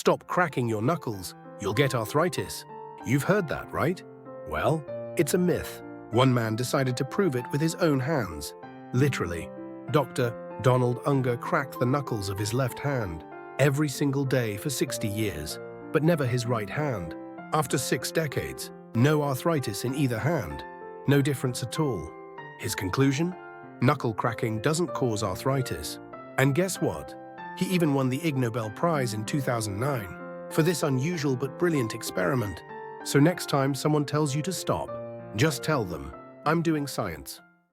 Stop cracking your knuckles, you'll get arthritis. You've heard that, right? Well, it's a myth. One man decided to prove it with his own hands. Literally, Dr. Donald Unger cracked the knuckles of his left hand every single day for 60 years, but never his right hand. After 6 decades, no arthritis in either hand. No difference at all. His conclusion? Knuckle cracking doesn't cause arthritis. And guess what? He even won the Ig Nobel Prize in 2009 for this unusual but brilliant experiment. So next time someone tells you to stop, just tell them, I'm doing science.